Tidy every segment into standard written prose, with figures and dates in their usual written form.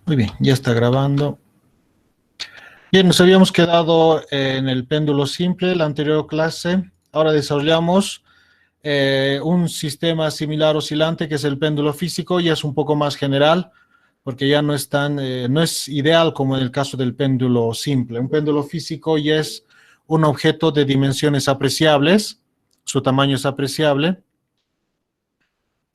Muy bien, ya está grabando. Bien, nos habíamos quedado en el péndulo simple, la anterior clase. Ahora desarrollamos un sistema similar oscilante que es el péndulo físico, ya es un poco más general, porque ya no es tan, no es ideal como en el caso del péndulo simple. Un péndulo físico ya es un objeto de dimensiones apreciables, su tamaño es apreciable,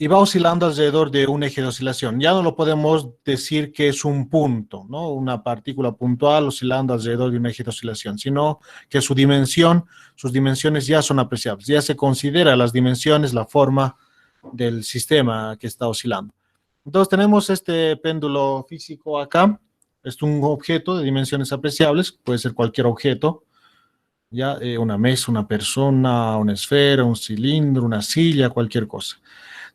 y va oscilando alrededor de un eje de oscilación. Ya no lo podemos decir que es un punto, ¿no? Una partícula puntual oscilando alrededor de un eje de oscilación, sino que su dimensión, sus dimensiones ya son apreciables. Ya se considera las dimensiones, la forma del sistema que está oscilando. Entonces tenemos este péndulo físico acá. Es un objeto de dimensiones apreciables, puede ser cualquier objeto, ya una mesa, una persona, una esfera, un cilindro, una silla, cualquier cosa.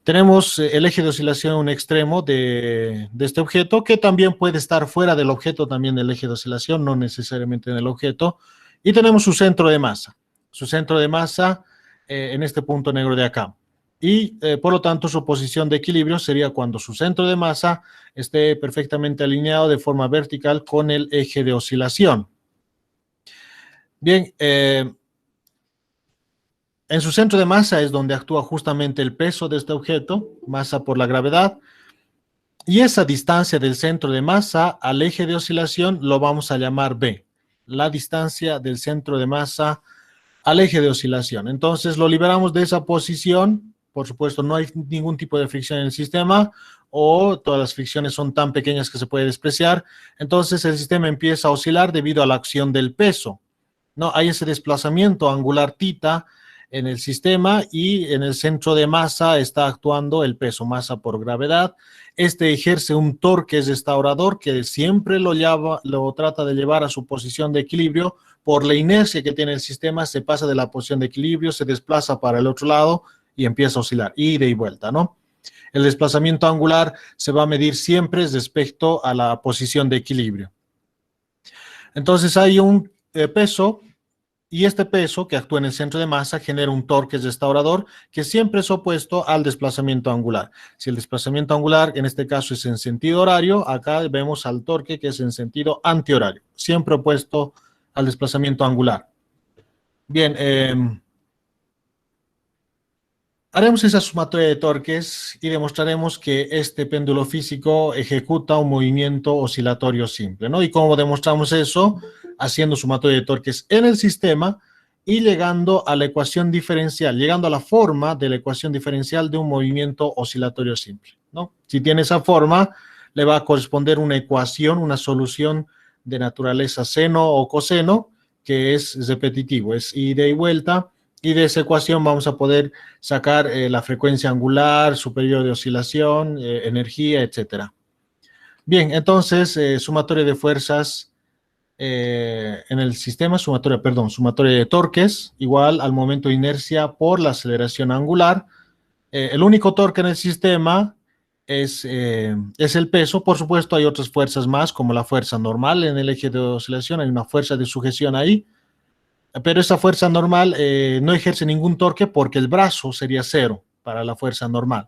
Tenemos el eje de oscilación en un extremo de este objeto, que también puede estar fuera del objeto, también del eje de oscilación, no necesariamente en el objeto. Y tenemos su centro de masa. Su centro de masa en este punto negro de acá. Y por lo tanto su posición de equilibrio sería cuando su centro de masa esté perfectamente alineado de forma vertical con el eje de oscilación. Bien, en su centro de masa es donde actúa justamente el peso de este objeto, masa por la gravedad. Y esa distancia del centro de masa al eje de oscilación lo vamos a llamar B, la distancia del centro de masa al eje de oscilación. Entonces lo liberamos de esa posición, por supuesto no hay ningún tipo de fricción en el sistema o todas las fricciones son tan pequeñas que se puede despreciar, entonces el sistema empieza a oscilar debido a la acción del peso. No, hay ese desplazamiento angular tita en el sistema y en el centro de masa está actuando el peso, masa por gravedad. Este ejerce un torque restaurador que siempre lo trata de llevar a su posición de equilibrio. Por la inercia que tiene el sistema, se pasa de la posición de equilibrio, se desplaza para el otro lado y empieza a oscilar, ida y vuelta, ¿no? El desplazamiento angular se va a medir siempre respecto a la posición de equilibrio. Entonces hay un peso y este peso que actúa en el centro de masa genera un torque restaurador que siempre es opuesto al desplazamiento angular. Si el desplazamiento angular en este caso es en sentido horario, acá vemos al torque que es en sentido antihorario, siempre opuesto al desplazamiento angular. Bien, haremos esa sumatoria de torques y demostraremos que este péndulo físico ejecuta un movimiento oscilatorio simple, ¿no? ¿Y cómo demostramos eso? Haciendo sumatoria de torques en el sistema y llegando a la ecuación diferencial, llegando a la forma de la ecuación diferencial de un movimiento oscilatorio simple, ¿no? Si tiene esa forma, le va a corresponder una ecuación, una solución de naturaleza seno o coseno, que es repetitivo, es ida y vuelta, y de esa ecuación vamos a poder sacar la frecuencia angular, su periodo de oscilación, energía, etcétera. Bien, entonces, sumatoria de fuerzas en el sistema, sumatoria de torques, igual al momento de inercia por la aceleración angular. El único torque en el sistema es el peso. Por supuesto, hay otras fuerzas más, como la fuerza normal en el eje de oscilación, hay una fuerza de sujeción ahí, pero esa fuerza normal no ejerce ningún torque porque el brazo sería cero para la fuerza normal.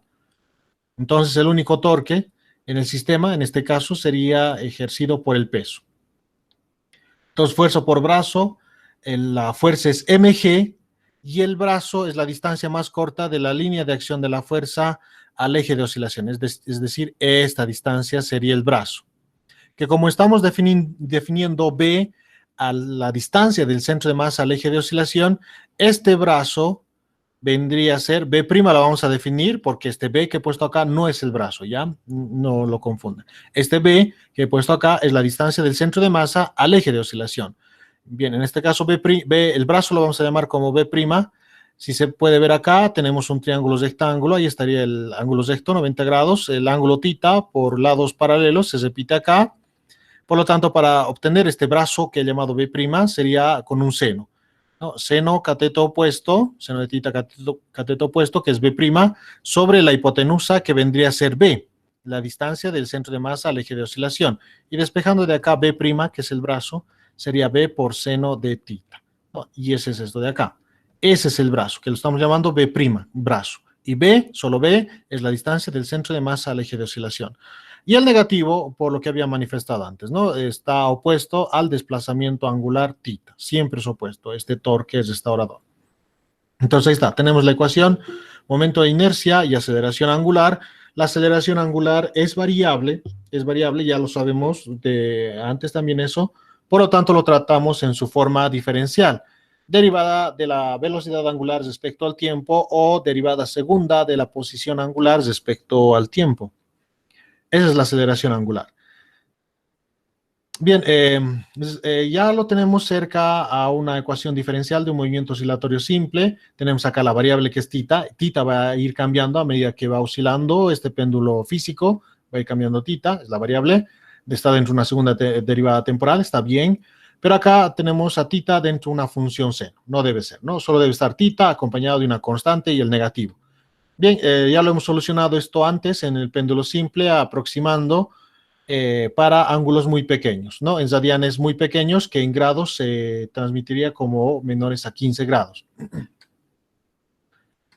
Entonces el único torque en el sistema, en este caso, sería ejercido por el peso. Entonces fuerza por brazo, la fuerza es mg y el brazo es la distancia más corta de la línea de acción de la fuerza al eje de oscilación, es decir, esta distancia sería el brazo. Que como estamos definiendo B a la distancia del centro de masa al eje de oscilación, este brazo vendría a ser B', la vamos a definir porque este B que he puesto acá no es el brazo, ¿ya? No lo confundan. Este B que he puesto acá es la distancia del centro de masa al eje de oscilación. Bien, en este caso el brazo lo vamos a llamar como B'. Si se puede ver acá, tenemos un triángulo rectángulo, ahí estaría el ángulo recto, 90 grados, el ángulo tita por lados paralelos se repite acá. Por lo tanto, para obtener este brazo que he llamado B' sería con un seno, ¿no? Seno cateto opuesto, seno de tita cateto opuesto, que es B', sobre la hipotenusa que vendría a ser B, la distancia del centro de masa al eje de oscilación. Y despejando de acá B', que es el brazo, sería B por seno de tita, ¿no? Y ese es esto de acá. Ese es el brazo, que lo estamos llamando B', brazo. Y B, solo B, es la distancia del centro de masa al eje de oscilación. Y el negativo, por lo que había manifestado antes, ¿no? Está opuesto al desplazamiento angular θ. Siempre es opuesto. Este torque es restaurador. Entonces ahí está. Tenemos la ecuación, momento de inercia y aceleración angular. La aceleración angular es variable, ya lo sabemos de antes también eso. Por lo tanto, lo tratamos en su forma diferencial. Derivada de la velocidad angular respecto al tiempo o derivada segunda de la posición angular respecto al tiempo. Esa es la aceleración angular. Bien, ya lo tenemos cerca a una ecuación diferencial de un movimiento oscilatorio simple. Tenemos acá la variable que es θ. θ va a ir cambiando a medida que va oscilando este péndulo físico. Va a ir cambiando θ, es la variable. Está dentro de una segunda derivada temporal, está bien. Pero acá tenemos a θ dentro de una función seno. No debe ser, ¿no? Solo debe estar θ acompañado de una constante y el negativo. Bien, ya lo hemos solucionado esto antes en el péndulo simple, aproximando para ángulos muy pequeños, ¿no? En radianes muy pequeños que en grados se transmitiría como menores a 15 grados.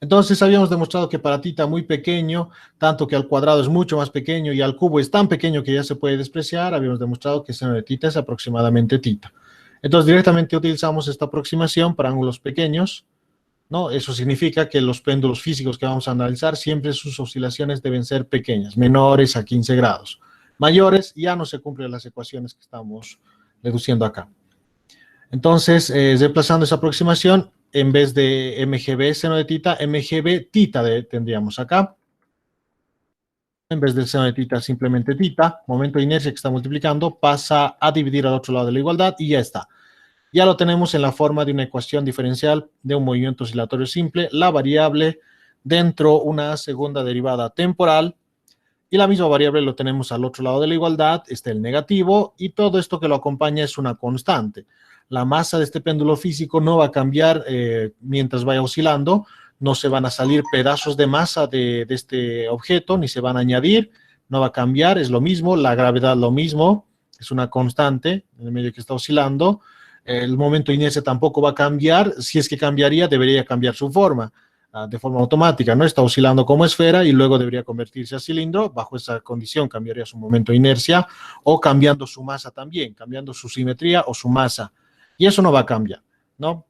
Entonces habíamos demostrado que para θ muy pequeño, tanto que al cuadrado es mucho más pequeño y al cubo es tan pequeño que ya se puede despreciar, habíamos demostrado que seno de θ es aproximadamente θ. Entonces directamente utilizamos esta aproximación para ángulos pequeños, ¿no? Eso significa que los péndulos físicos que vamos a analizar siempre sus oscilaciones deben ser pequeñas, menores a 15 grados. Mayores ya no se cumplen las ecuaciones que estamos reduciendo acá. Entonces, reemplazando esa aproximación, en vez de mgb seno de θ, mgb θ tendríamos acá. En vez del seno de θ, simplemente θ, momento de inercia que está multiplicando, pasa a dividir al otro lado de la igualdad y ya está. Ya lo tenemos en la forma de una ecuación diferencial de un movimiento oscilatorio simple, la variable dentro una segunda derivada temporal, y la misma variable lo tenemos al otro lado de la igualdad, está el negativo, y todo esto que lo acompaña es una constante. La masa de este péndulo físico no va a cambiar mientras vaya oscilando, no se van a salir pedazos de masa de este objeto, ni se van a añadir, no va a cambiar, es lo mismo, la gravedad lo mismo, es una constante en el medio que está oscilando. El momento de inercia tampoco va a cambiar, si es que cambiaría, debería cambiar su forma de forma automática, ¿no? Está oscilando como esfera y luego debería convertirse a cilindro. Bajo esa condición cambiaría su momento de inercia o cambiando su masa también, cambiando su simetría o su masa. Y eso no va a cambiar, ¿no?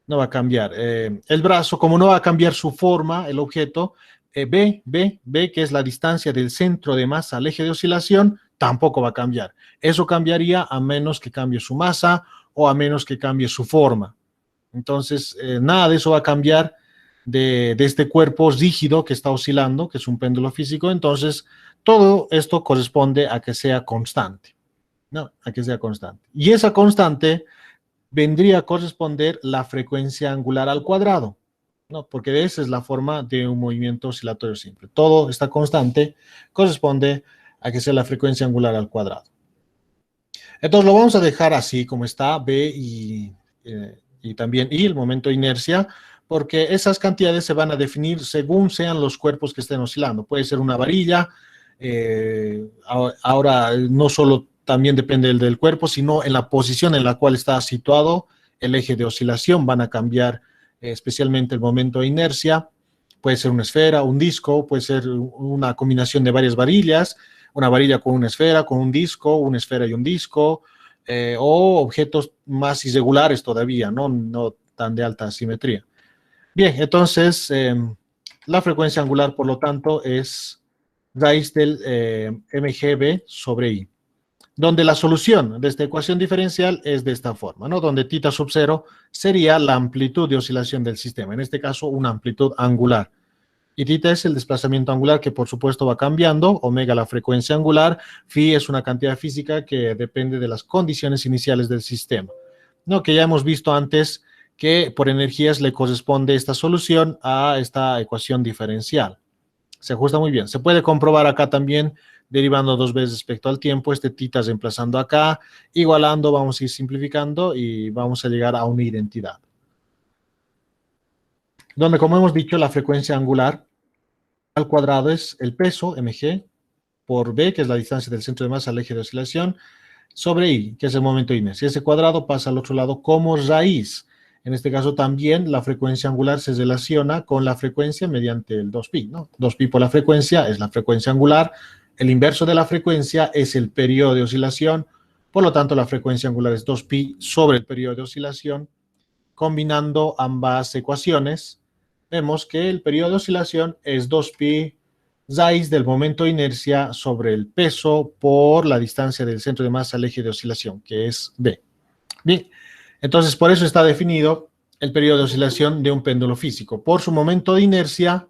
No va a cambiar. El brazo, como no va a cambiar su forma, el objeto, B, que es la distancia del centro de masa al eje de oscilación, tampoco va a cambiar. Eso cambiaría a menos que cambie su masa o a menos que cambie su forma. Entonces, nada de eso va a cambiar de este cuerpo rígido que está oscilando, que es un péndulo físico. Entonces, todo esto corresponde a que sea constante, ¿no? A que sea constante. Y esa constante vendría a corresponder la frecuencia angular al cuadrado, ¿no? Porque esa es la forma de un movimiento oscilatorio simple. Todo esta constante corresponde a que sea la frecuencia angular al cuadrado. Entonces lo vamos a dejar así como está, B y también I, el momento de inercia, porque esas cantidades se van a definir según sean los cuerpos que estén oscilando. Puede ser una varilla, ahora no solo también depende del cuerpo, sino en la posición en la cual está situado el eje de oscilación, van a cambiar especialmente el momento de inercia. Puede ser una esfera, un disco, puede ser una combinación de varias varillas, una varilla con una esfera, con un disco, una esfera y un disco, o objetos más irregulares todavía, no tan de alta simetría. Bien, entonces la frecuencia angular, por lo tanto, es raíz del mgb sobre i, donde la solución de esta ecuación diferencial es de esta forma, ¿no? Donde θ sub 0 sería la amplitud de oscilación del sistema, en este caso una amplitud angular. Y θ es el desplazamiento angular que por supuesto va cambiando, omega la frecuencia angular, phi es una cantidad física que depende de las condiciones iniciales del sistema, ¿no? Que ya hemos visto antes que por energías le corresponde esta solución a esta ecuación diferencial. Se ajusta muy bien. Se puede comprobar acá también derivando dos veces respecto al tiempo, este θ reemplazando acá, igualando, vamos a ir simplificando y vamos a llegar a una identidad. Donde, como hemos dicho, la frecuencia angular al cuadrado es el peso, mg, por b, que es la distancia del centro de masa al eje de oscilación, sobre i, que es el momento de inercia. Ese cuadrado pasa al otro lado como raíz. En este caso también la frecuencia angular se relaciona con la frecuencia mediante el 2pi, ¿no? 2pi por la frecuencia es la frecuencia angular, El inverso de la frecuencia es el periodo de oscilación, por lo tanto la frecuencia angular es 2pi sobre el periodo de oscilación. Combinando ambas ecuaciones, vemos que el periodo de oscilación es 2pi raíz del momento de inercia sobre el peso por la distancia del centro de masa al eje de oscilación, que es b. Bien, entonces por eso está definido el periodo de oscilación de un péndulo físico, por su momento de inercia,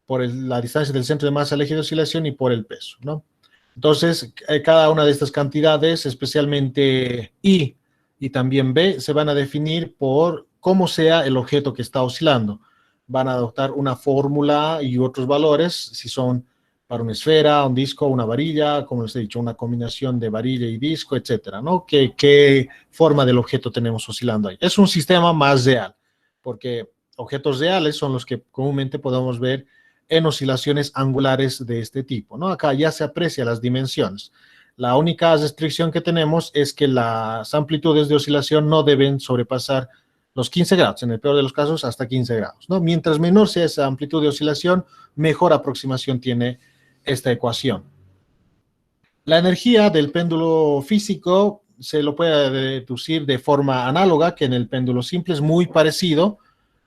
por la distancia del centro de masa al eje de oscilación y por el peso, ¿no? Entonces, cada una de estas cantidades, especialmente I y también B, se van a definir por cómo sea el objeto que está oscilando. Van a adoptar una fórmula y otros valores, si son para una esfera, un disco, una varilla, como les he dicho, una combinación de varilla y disco, etcétera, ¿no? ¿Qué forma del objeto tenemos oscilando ahí? Es un sistema más real, porque objetos reales son los que comúnmente podemos ver en oscilaciones angulares de este tipo, ¿no? Acá ya se aprecia las dimensiones. La única restricción que tenemos es que las amplitudes de oscilación no deben sobrepasar los 15 grados, en el peor de los casos hasta 15 grados, ¿no? Mientras menor sea esa amplitud de oscilación, mejor aproximación tiene esta ecuación. La energía del péndulo físico se lo puede deducir de forma análoga que en el péndulo simple, es muy parecido.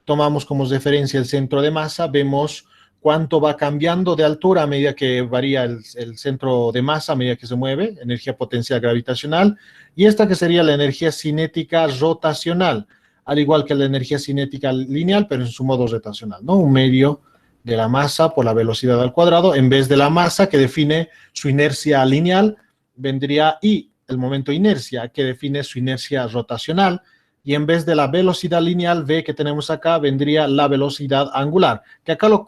Tomamos como referencia el centro de masa, vemos cuánto va cambiando de altura a medida que varía el centro de masa, a medida que se mueve, energía potencial gravitacional, y esta que sería la energía cinética rotacional, al igual que la energía cinética lineal, pero en su modo rotacional, ¿no? Un medio de la masa por la velocidad al cuadrado, en vez de la masa que define su inercia lineal, vendría I, el momento de inercia, que define su inercia rotacional, y en vez de la velocidad lineal V que tenemos acá, vendría la velocidad angular, que acá lo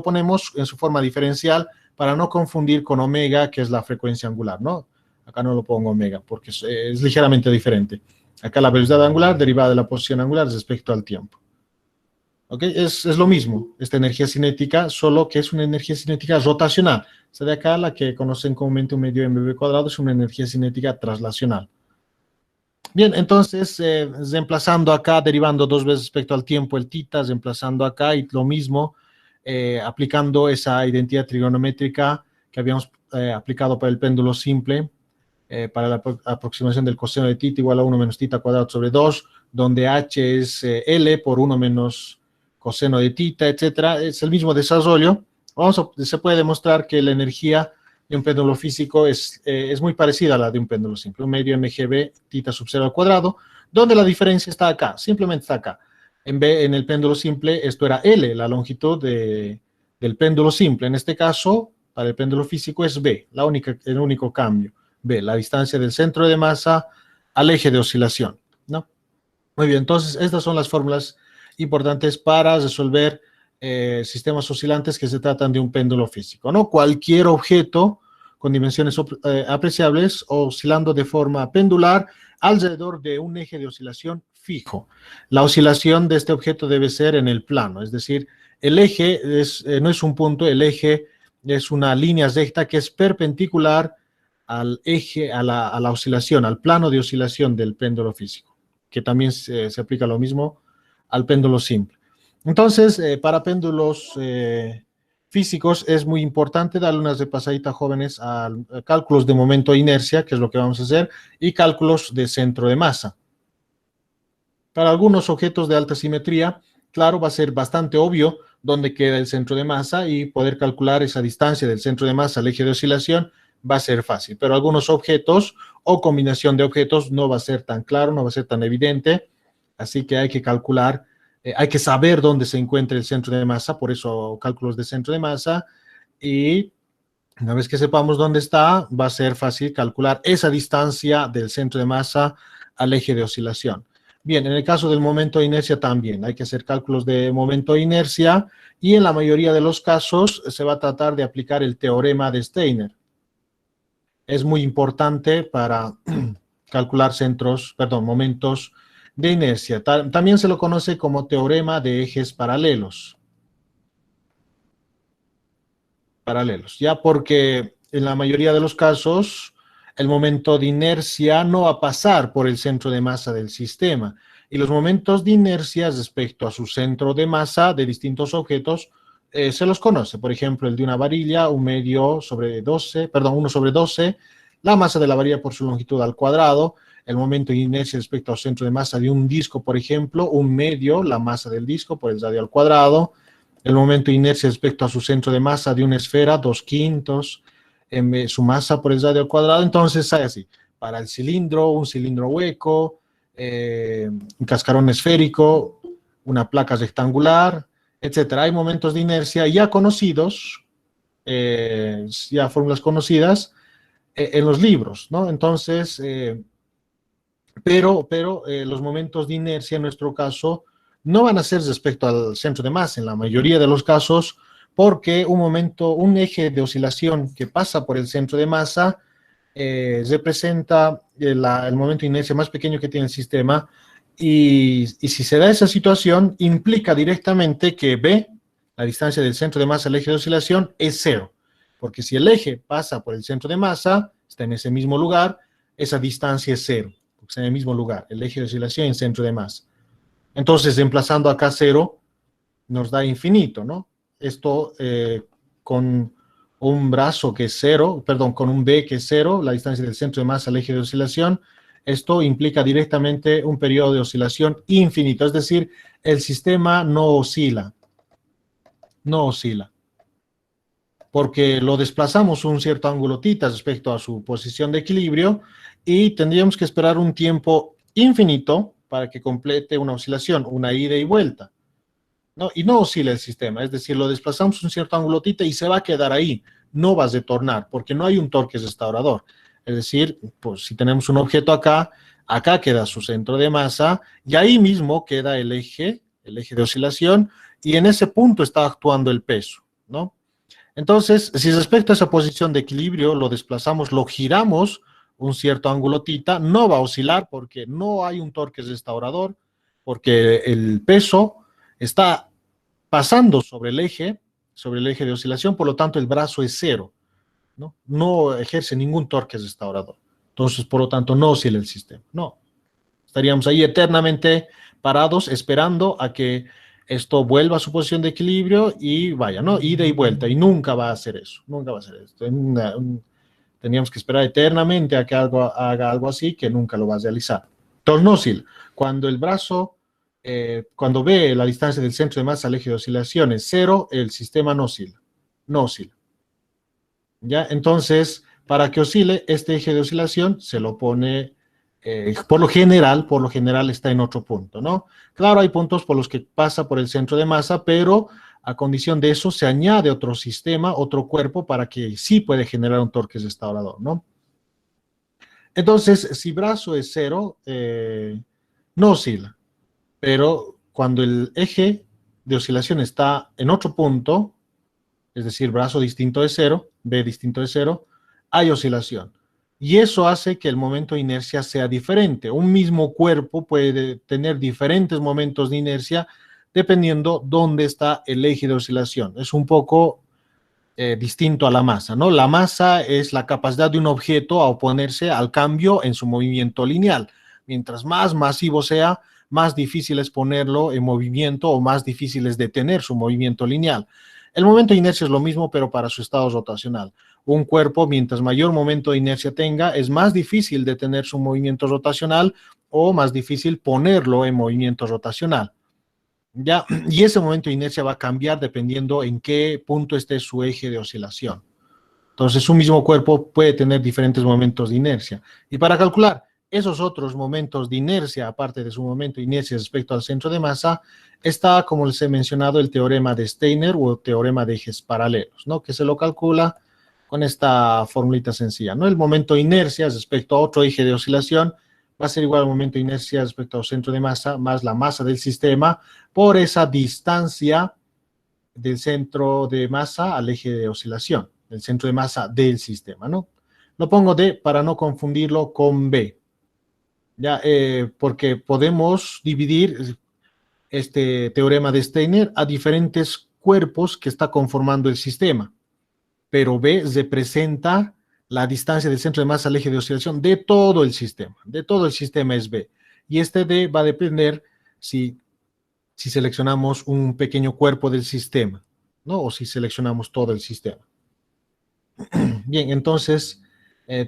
ponemos en su forma diferencial para no confundir con omega, que es la frecuencia angular, ¿no? Acá no lo pongo omega, porque es ligeramente diferente. Acá la velocidad angular derivada de la posición angular respecto al tiempo. ¿Ok? Es lo mismo, esta energía cinética, solo que es una energía cinética rotacional. Esta de acá, la que conocen comúnmente un medio mv cuadrado, es una energía cinética traslacional. Bien, entonces, reemplazando acá, derivando 2 veces respecto al tiempo el tita, reemplazando acá, y lo mismo, aplicando esa identidad trigonométrica que habíamos aplicado para el péndulo simple, para la aproximación del coseno de tita igual a 1 menos tita cuadrado sobre 2, donde h es L por 1 menos coseno de tita, etcétera. Es el mismo desarrollo. Se puede demostrar que la energía de un péndulo físico es muy parecida a la de un péndulo simple, un medio mgb tita sub 0 al cuadrado, donde la diferencia está acá, simplemente está acá. En el péndulo simple esto era L, la longitud del péndulo simple. En este caso, para el péndulo físico es B, el único cambio. B, la distancia del centro de masa al eje de oscilación, ¿no? Muy bien, entonces estas son las fórmulas importantes para resolver sistemas oscilantes que se tratan de un péndulo físico, ¿no? Cualquier objeto con dimensiones apreciables oscilando de forma pendular alrededor de un eje de oscilación fijo. La oscilación de este objeto debe ser en el plano, es decir, el eje no es un punto, el eje es una línea recta que es perpendicular al eje, a la oscilación, al plano de oscilación del péndulo físico, que también se aplica lo mismo al péndulo simple. Entonces, para péndulos físicos es muy importante darle unas repasaditas, jóvenes, a cálculos de momento de inercia, que es lo que vamos a hacer, y cálculos de centro de masa. Para algunos objetos de alta simetría, claro, va a ser bastante obvio dónde queda el centro de masa y poder calcular esa distancia del centro de masa al eje de oscilación va a ser fácil, pero algunos objetos o combinación de objetos no va a ser tan claro, no va a ser tan evidente, así que hay que calcular, hay que saber dónde se encuentra el centro de masa, por eso cálculos de centro de masa, y una vez que sepamos dónde está, va a ser fácil calcular esa distancia del centro de masa al eje de oscilación. Bien, en el caso del momento de inercia también hay que hacer cálculos de momento de inercia y en la mayoría de los casos se va a tratar de aplicar el teorema de Steiner. Es muy importante para calcular momentos de inercia. También se lo conoce como teorema de ejes paralelos. Ya porque en la mayoría de los casos el momento de inercia no va a pasar por el centro de masa del sistema. Y los momentos de inercia respecto a su centro de masa de distintos objetos se los conoce. Por ejemplo, el de una varilla, un medio sobre 12, perdón, 1 sobre 12, la masa de la varilla por su longitud al cuadrado, el momento de inercia respecto al centro de masa de un disco, por ejemplo, un medio, la masa del disco por el radio al cuadrado, el momento de inercia respecto a su centro de masa de una esfera, 2/5, su masa por el radio al cuadrado. Entonces, hay así, para el cilindro, un cilindro hueco, un cascarón esférico, una placa rectangular, etcétera. Hay momentos de inercia ya conocidos, ya fórmulas conocidas en los libros, ¿no? Entonces, pero los momentos de inercia en nuestro caso no van a ser respecto al centro de masa en la mayoría de los casos, porque un eje de oscilación que pasa por el centro de masa representa el momento de inercia más pequeño que tiene el sistema, y si se da esa situación, implica directamente que B, la distancia del centro de masa al eje de oscilación, es cero, porque si el eje pasa por el centro de masa, está en ese mismo lugar, esa distancia es cero, porque está en el mismo lugar, el eje de oscilación y el centro de masa. Entonces, reemplazando acá cero, nos da infinito, ¿no? Esto con un brazo que es cero, perdón, con un B que es cero, la distancia del centro de masa al eje de oscilación, esto implica directamente un periodo de oscilación infinito, es decir, el sistema no oscila, porque lo desplazamos un cierto ángulo θ respecto a su posición de equilibrio y tendríamos que esperar un tiempo infinito para que complete una oscilación, una ida y vuelta, ¿no? Y no oscila el sistema, es decir, lo desplazamos un cierto ángulo θ y se va a quedar ahí, no va a retornar, porque no hay un torque restaurador. Es decir, pues si tenemos un objeto acá, acá queda su centro de masa, y ahí mismo queda el eje de oscilación, y en ese punto está actuando el peso, ¿no? Entonces, si respecto a esa posición de equilibrio lo desplazamos, lo giramos un cierto ángulo θ, no va a oscilar porque no hay un torque restaurador, porque el peso está pasando sobre el eje de oscilación, por lo tanto el brazo es cero, ¿no? No ejerce ningún torque restaurador. Entonces, por lo tanto, no oscila el sistema, no. Estaríamos ahí eternamente parados esperando a que esto vuelva a su posición de equilibrio y vaya, ¿no? Ida y vuelta, y nunca va a hacer eso, nunca va a hacer esto. Teníamos que esperar eternamente a que haga algo así, que nunca lo va a realizar. Entonces, no oscila. Cuando el brazo, cuando ve la distancia del centro de masa al eje de oscilación es cero, el sistema no oscila, no oscila. ¿Ya? Entonces, para que oscile, este eje de oscilación se lo pone, por lo general está en otro punto, ¿no? Claro, hay puntos por los que pasa por el centro de masa, pero a condición de eso se añade otro sistema, otro cuerpo, para que sí puede generar un torque restaurador, ¿no? Entonces, si brazo es cero, no oscila, pero cuando el eje de oscilación está en otro punto, es decir, brazo distinto de cero, B distinto de cero, hay oscilación. Y eso hace que el momento de inercia sea diferente. Un mismo cuerpo puede tener diferentes momentos de inercia dependiendo dónde está el eje de oscilación. Es un poco distinto a la masa, ¿no? La masa es la capacidad de un objeto a oponerse al cambio en su movimiento lineal. Mientras más masivo sea, más difícil es ponerlo en movimiento o más difícil es detener su movimiento lineal. El momento de inercia es lo mismo, pero para su estado rotacional. Un cuerpo, mientras mayor momento de inercia tenga, es más difícil detener su movimiento rotacional o más difícil ponerlo en movimiento rotacional. ¿Ya? Y ese momento de inercia va a cambiar dependiendo en qué punto esté su eje de oscilación. Entonces, un mismo cuerpo puede tener diferentes momentos de inercia. Y para calcular esos otros momentos de inercia, aparte de su momento de inercia respecto al centro de masa, está, como les he mencionado, el teorema de Steiner o teorema de ejes paralelos, ¿no? Que se lo calcula con esta formulita sencilla, ¿no? El momento de inercia respecto a otro eje de oscilación va a ser igual al momento de inercia respecto al centro de masa más la masa del sistema por esa distancia del centro de masa al eje de oscilación, el centro de masa del sistema, ¿no? Lo pongo D para no confundirlo con B, ¿ya? Porque podemos dividir este teorema de Steiner a diferentes cuerpos que está conformando el sistema, pero B representa la distancia del centro de masa al eje de oscilación de todo el sistema es B, y este D va a depender si seleccionamos un pequeño cuerpo del sistema, ¿no? O si seleccionamos todo el sistema. Bien, entonces,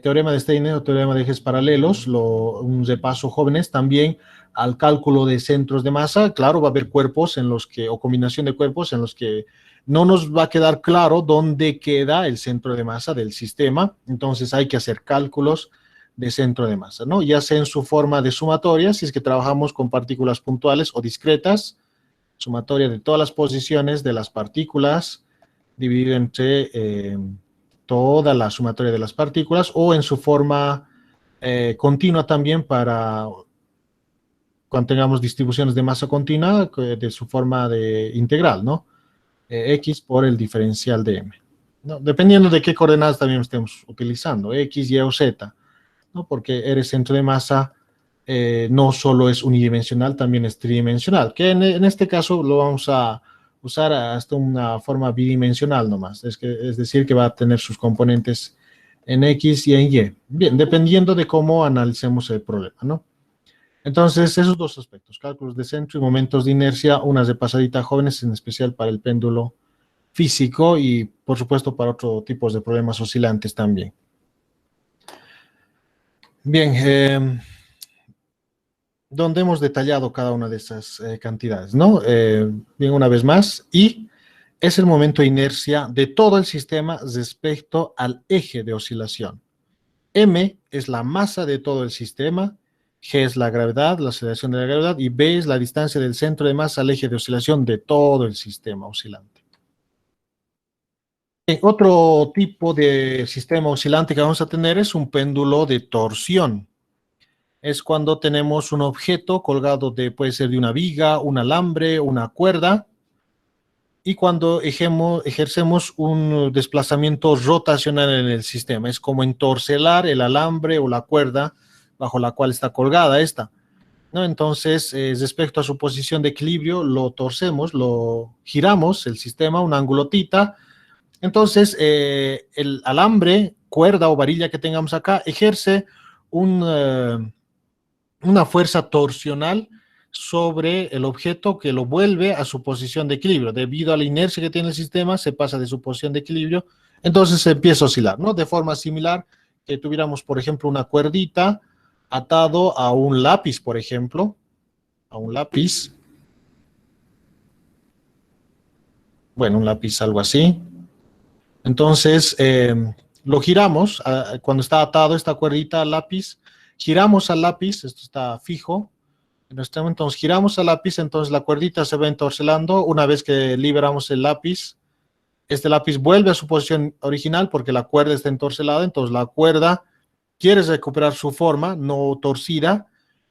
teorema de Steiner o teorema de ejes paralelos, un repaso, jóvenes, también al cálculo de centros de masa. Claro, va a haber cuerpos en los que, o combinación de cuerpos en los que no nos va a quedar claro dónde queda el centro de masa del sistema, entonces hay que hacer cálculos de centro de masa, ¿no? Ya sea en su forma de sumatoria, si es que trabajamos con partículas puntuales o discretas, sumatoria de todas las posiciones de las partículas, dividido entre toda la sumatoria de las partículas, o en su forma continua también para cuando tengamos distribuciones de masa continua, de su forma de integral, ¿no? X por el diferencial de m, ¿no? Dependiendo de qué coordenadas también estemos utilizando, X, Y o Z, ¿no? Porque el centro de masa no solo es unidimensional, también es tridimensional, que en este caso lo vamos a usar hasta una forma bidimensional nomás, es decir, que va a tener sus componentes en X y en Y. Bien, dependiendo de cómo analicemos el problema, ¿no? Entonces, esos dos aspectos, cálculos de centro y momentos de inercia, unas de pasadita, jóvenes, en especial para el péndulo físico y, por supuesto, para otro tipo de problemas oscilantes también. Bien, donde hemos detallado cada una de esas cantidades, ¿no? Bien, una vez más, y es el momento de inercia de todo el sistema respecto al eje de oscilación. M es la masa de todo el sistema, G es la gravedad, la aceleración de la gravedad, y B es la distancia del centro de masa al eje de oscilación de todo el sistema oscilante. Otro tipo de sistema oscilante que vamos a tener es un péndulo de torsión. Es cuando tenemos un objeto colgado puede ser de una viga, un alambre, una cuerda, y cuando ejercemos un desplazamiento rotacional en el sistema. Es como entorcelar el alambre o la cuerda bajo la cual está colgada esta, ¿no? Entonces, respecto a su posición de equilibrio, lo torcemos, lo giramos, el sistema, un ángulo θ. Entonces, el alambre, cuerda o varilla que tengamos acá, ejerce una fuerza torsional sobre el objeto que lo vuelve a su posición de equilibrio. Debido a la inercia que tiene el sistema, se pasa de su posición de equilibrio, entonces se empieza a oscilar, ¿no? De forma similar que tuviéramos, por ejemplo, una cuerdita atado a un lápiz, por ejemplo, a un lápiz. Bueno, un lápiz, algo así. Entonces, lo giramos, cuando está atado esta cuerdita al lápiz, giramos al lápiz, esto está fijo, entonces giramos al lápiz, entonces la cuerdita se va entorcelando. Una vez que liberamos el lápiz, este lápiz vuelve a su posición original porque la cuerda está entorcelada, entonces la cuerda quiere recuperar su forma, no torcida,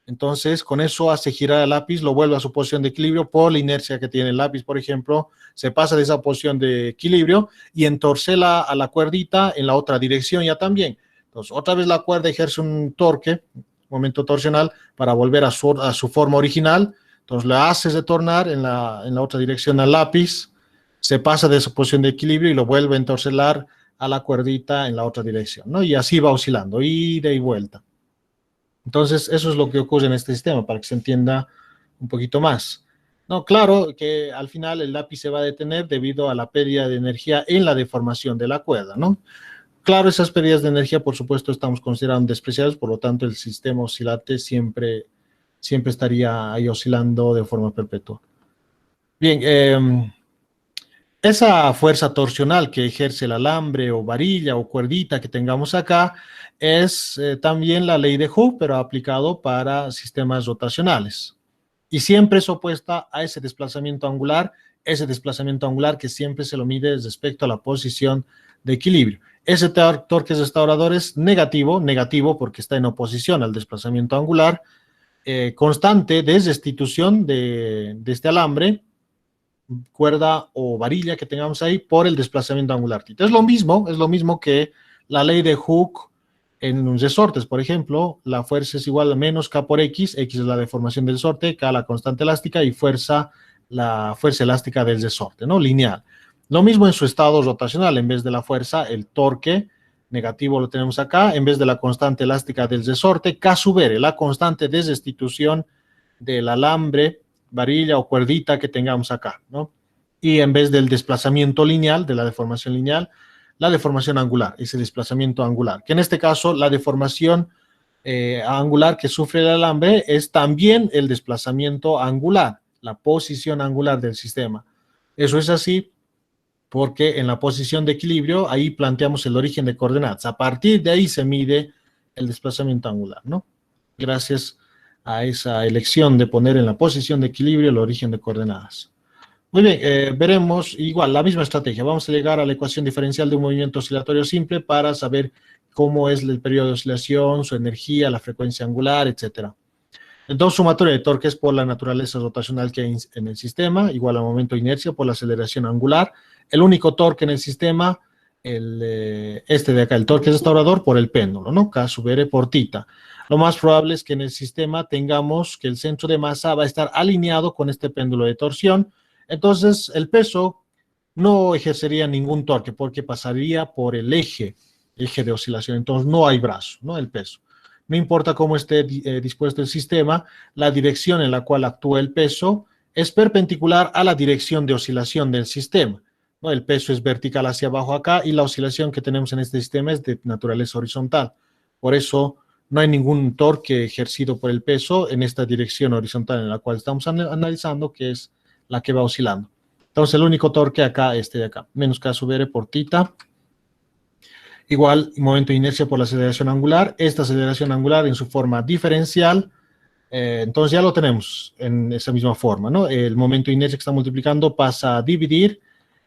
entonces con eso hace girar el lápiz, lo vuelve a su posición de equilibrio por la inercia que tiene el lápiz, por ejemplo, se pasa de esa posición de equilibrio y entorcela a la cuerdita en la otra dirección ya también. Entonces otra vez la cuerda ejerce un torque, momento torsional, para volver a su forma original, entonces le hace retornar en la otra dirección al lápiz, se pasa de su posición de equilibrio y lo vuelve a entorcelar a la cuerdita en la otra dirección, ¿no? Y así va oscilando, ida y vuelta. Entonces, eso es lo que ocurre en este sistema, para que se entienda un poquito más. No, claro que al final el lápiz se va a detener debido a la pérdida de energía en la deformación de la cuerda, ¿no? Claro, esas pérdidas de energía, por supuesto, estamos considerando despreciables, por lo tanto, el sistema oscilante siempre estaría ahí oscilando de forma perpetua. Bien, esa fuerza torsional que ejerce el alambre o varilla o cuerdita que tengamos acá es también la ley de Hooke, pero aplicado para sistemas rotacionales. Y siempre es opuesta a ese desplazamiento angular que siempre se lo mide respecto a la posición de equilibrio. Ese torque restaurador es negativo porque está en oposición al desplazamiento angular, constante de restitución de este alambre, cuerda o varilla que tengamos ahí por el desplazamiento angular θ. Es lo mismo que la ley de Hooke en resortes, por ejemplo, la fuerza es igual a menos K por X, X es la deformación del resorte, K la constante elástica y la fuerza elástica del resorte, ¿no? Lineal. Lo mismo en su estado rotacional, en vez de la fuerza, el torque negativo lo tenemos acá, en vez de la constante elástica del resorte, K sub R, la constante de restitución del alambre, varilla o cuerdita que tengamos acá, ¿no? y en vez del desplazamiento lineal, de la deformación lineal, la deformación angular, ese desplazamiento angular, que en este caso la deformación angular que sufre el alambre es también el desplazamiento angular, la posición angular del sistema. Eso es así porque en la posición de equilibrio ahí planteamos el origen de coordenadas. A partir de ahí se mide el desplazamiento angular, ¿no? Gracias a esa elección de poner en la posición de equilibrio el origen de coordenadas. Muy bien, veremos igual la misma estrategia. Vamos a llegar a la ecuación diferencial de un movimiento oscilatorio simple para saber cómo es el periodo de oscilación, su energía, la frecuencia angular, etcétera. Entonces, sumatoria de torques por la naturaleza rotacional que hay en el sistema, igual al momento de inercia por la aceleración angular. El único torque en el sistema, este de acá, el torque restaurador por el péndulo, ¿no? K sub R por tita. Lo más probable es que en el sistema tengamos que el centro de masa va a estar alineado con este péndulo de torsión. Entonces, el peso no ejercería ningún torque porque pasaría por el eje de oscilación. Entonces, no hay brazo, ¿no? El peso. No importa cómo esté dispuesto el sistema, la dirección en la cual actúa el peso es perpendicular a la dirección de oscilación del sistema, ¿no? El peso es vertical hacia abajo acá y la oscilación que tenemos en este sistema es de naturaleza horizontal. Por eso no hay ningún torque ejercido por el peso en esta dirección horizontal en la cual estamos analizando, que es la que va oscilando. Entonces, el único torque acá, este de acá, menos K sub R por tita, igual momento de inercia por la aceleración angular. Esta aceleración angular en su forma diferencial, entonces ya lo tenemos en esa misma forma, ¿no? El momento de inercia que está multiplicando pasa a dividir.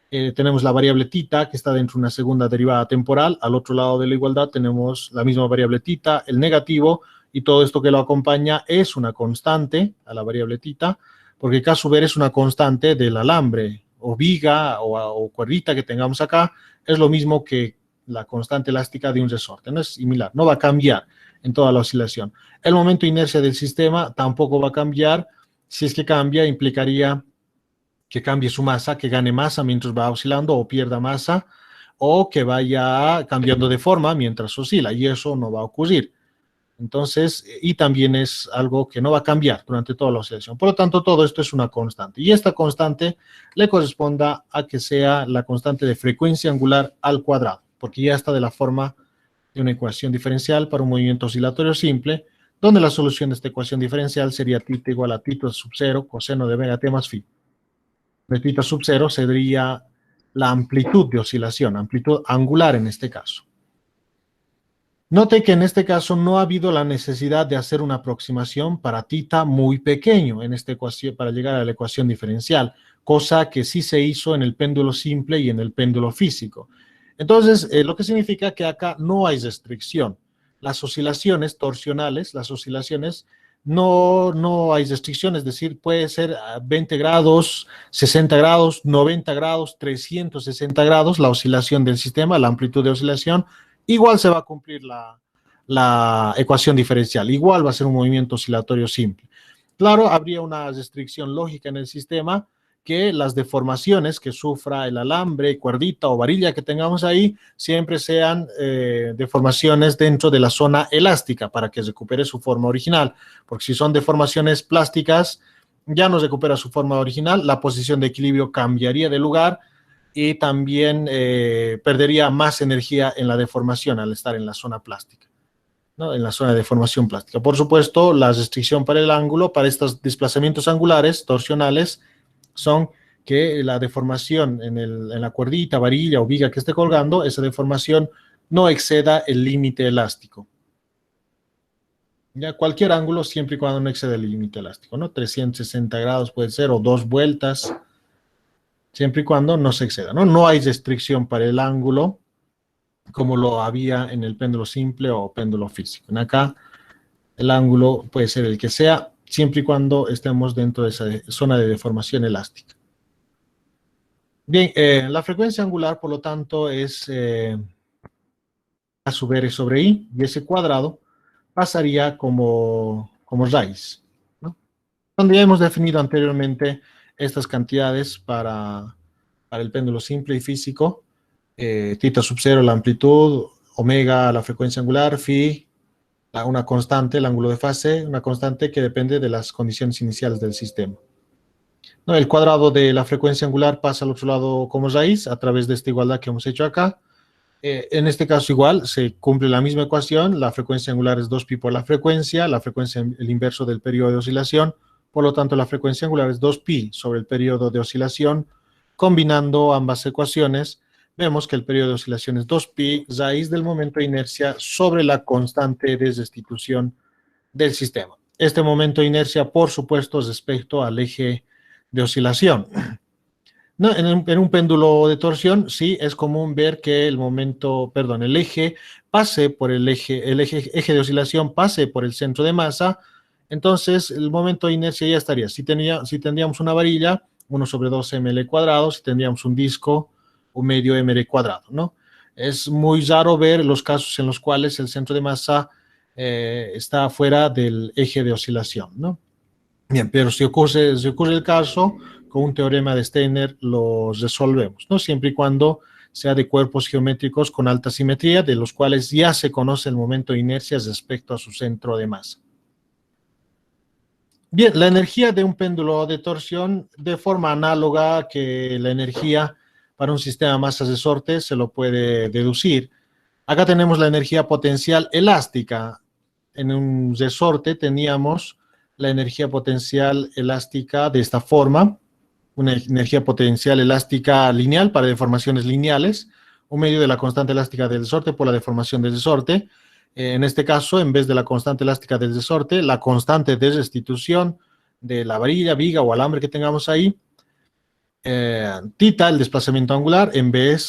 Tenemos la variable tita que está dentro de una segunda derivada temporal. Al otro lado de la igualdad tenemos la misma variable tita, el negativo, y todo esto que lo acompaña es una constante a la variable tita, porque K sub R es una constante del alambre o viga o cuerdita que tengamos acá. Es lo mismo que la constante elástica de un resorte, no es similar, no va a cambiar en toda la oscilación. El momento de inercia del sistema tampoco va a cambiar. Si es que cambia, implicaría que cambie su masa, que gane masa mientras va oscilando o pierda masa, o que vaya cambiando de forma mientras oscila, y eso no va a ocurrir. Entonces, y también es algo que no va a cambiar durante toda la oscilación. Por lo tanto, todo esto es una constante. Y esta constante le corresponda a que sea la constante de frecuencia angular al cuadrado, porque ya está de la forma de una ecuación diferencial para un movimiento oscilatorio simple, donde la solución de esta ecuación diferencial sería θ igual a θ sub 0 coseno de omega t más phi. De θ sub 0 sería la amplitud de oscilación, amplitud angular en este caso. Note que en este caso no ha habido la necesidad de hacer una aproximación para θ muy pequeño en esta ecuación, para llegar a la ecuación diferencial, cosa que sí se hizo en el péndulo simple y en el péndulo físico. Entonces, lo que significa que acá no hay restricción. Las oscilaciones torsionales, las oscilaciones, no hay restricción, es decir, puede ser 20 grados, 60 grados, 90 grados, 360 grados, la oscilación del sistema, la amplitud de oscilación, igual se va a cumplir la ecuación diferencial, igual va a ser un movimiento oscilatorio simple. Claro, habría una restricción lógica en el sistema, que las deformaciones que sufra el alambre, cuerdita o varilla que tengamos ahí, siempre sean deformaciones dentro de la zona elástica para que recupere su forma original, porque si son deformaciones plásticas, ya no recupera su forma original, la posición de equilibrio cambiaría de lugar, y también perdería más energía en la deformación al estar en la zona plástica, ¿no? En la zona de deformación plástica. Por supuesto, la restricción para el ángulo, para estos desplazamientos angulares, torsionales, son que la deformación en la cuerdita, varilla o viga que esté colgando, esa deformación no exceda el límite elástico. Ya cualquier ángulo, siempre y cuando no exceda el límite elástico, ¿no? 360 grados puede ser, o 2 vueltas, siempre y cuando no se exceda, ¿no? No hay restricción para el ángulo como lo había en el péndulo simple o péndulo físico. En acá el ángulo puede ser el que sea, siempre y cuando estemos dentro de esa zona de deformación elástica. Bien, la frecuencia angular, por lo tanto, es A sub R sobre I, y ese cuadrado pasaría como raíz, ¿no? Donde ya hemos definido anteriormente estas cantidades para el péndulo simple y físico, θ sub 0 la amplitud, omega la frecuencia angular, phi una constante, el ángulo de fase, una constante que depende de las condiciones iniciales del sistema. ¿no? El cuadrado de la frecuencia angular pasa al otro lado como raíz a través de esta igualdad que hemos hecho acá. En este caso igual se cumple la misma ecuación, la frecuencia angular es 2pi por la frecuencia, el inverso del periodo de oscilación, por lo tanto la frecuencia angular es 2pi sobre el periodo de oscilación. Combinando ambas ecuaciones, vemos que el periodo de oscilación es 2pi raíz del momento de inercia sobre la constante de restitución del sistema. Este momento de inercia, por supuesto, respecto al eje de oscilación. No, en un péndulo de torsión, sí, es común ver que el eje pase por el eje de oscilación pase por el centro de masa, entonces el momento de inercia ya estaría. Si tendríamos una varilla, 1 sobre 2 ml cuadrado, si tendríamos un disco, un medio ml cuadrado, ¿no? Es muy raro ver los casos en los cuales el centro de masa está fuera del eje de oscilación, ¿no? Bien, pero si ocurre el caso, con un teorema de Steiner lo resolvemos, ¿no? Siempre y cuando sea de cuerpos geométricos con alta simetría, de los cuales ya se conoce el momento de inercia respecto a su centro de masa. Bien, la energía de un péndulo de torsión, de forma análoga que la energía para un sistema de masas-resorte, se lo puede deducir. Acá tenemos la energía potencial elástica. En un resorte teníamos la energía potencial elástica de esta forma, una energía potencial elástica lineal para deformaciones lineales, un medio de la constante elástica del resorte por la deformación del resorte. En este caso, en vez de la constante elástica del resorte, la constante de restitución de la varilla, viga o alambre que tengamos ahí, θ, el desplazamiento angular,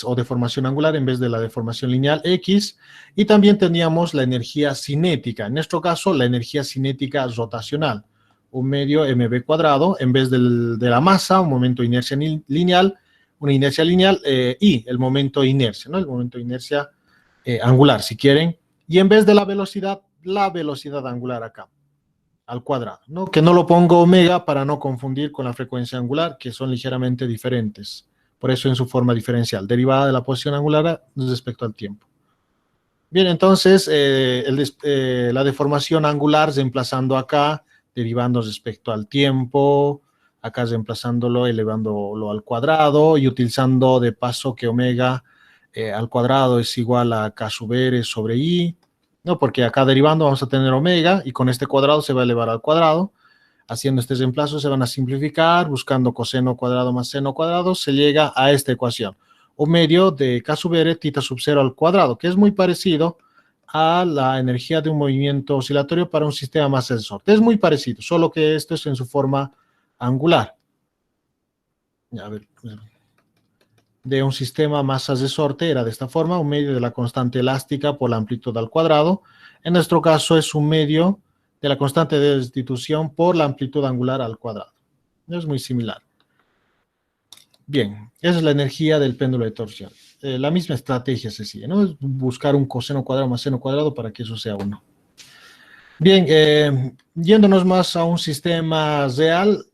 o deformación angular, en vez de la deformación lineal, x, y también teníamos la energía cinética, en nuestro caso, la energía cinética rotacional, un medio mv cuadrado, en vez de la masa, un momento de inercia lineal, una inercia lineal, y el momento de inercia, ¿no? El momento de inercia angular, si quieren, y en vez de la velocidad angular acá, al cuadrado, ¿no? Que no lo pongo omega para no confundir con la frecuencia angular, que son ligeramente diferentes. Por eso en su forma diferencial, derivada de la posición angular respecto al tiempo. Bien, entonces, la deformación angular reemplazando acá, derivando respecto al tiempo, acá reemplazándolo, elevándolo al cuadrado y utilizando de paso que omega al cuadrado es igual a k sub r sobre i, ¿no? Porque acá derivando vamos a tener omega y con este cuadrado se va a elevar al cuadrado. Haciendo este reemplazo se van a simplificar, buscando coseno cuadrado más seno cuadrado, se llega a esta ecuación. Un medio de k sub r θ sub 0 al cuadrado, que es muy parecido a la energía de un movimiento oscilatorio para un sistema masa-resorte. Es muy parecido, solo que esto es en su forma angular. A ver, de un sistema masa-resorte era de esta forma, un medio de la constante elástica por la amplitud al cuadrado. En nuestro caso es un medio de la constante de restitución por la amplitud angular al cuadrado. Es muy similar. Bien, esa es la energía del péndulo de torsión. La misma estrategia se sigue, ¿no? Es buscar un coseno cuadrado más seno cuadrado para que eso sea 1. Bien, yéndonos más a un sistema real,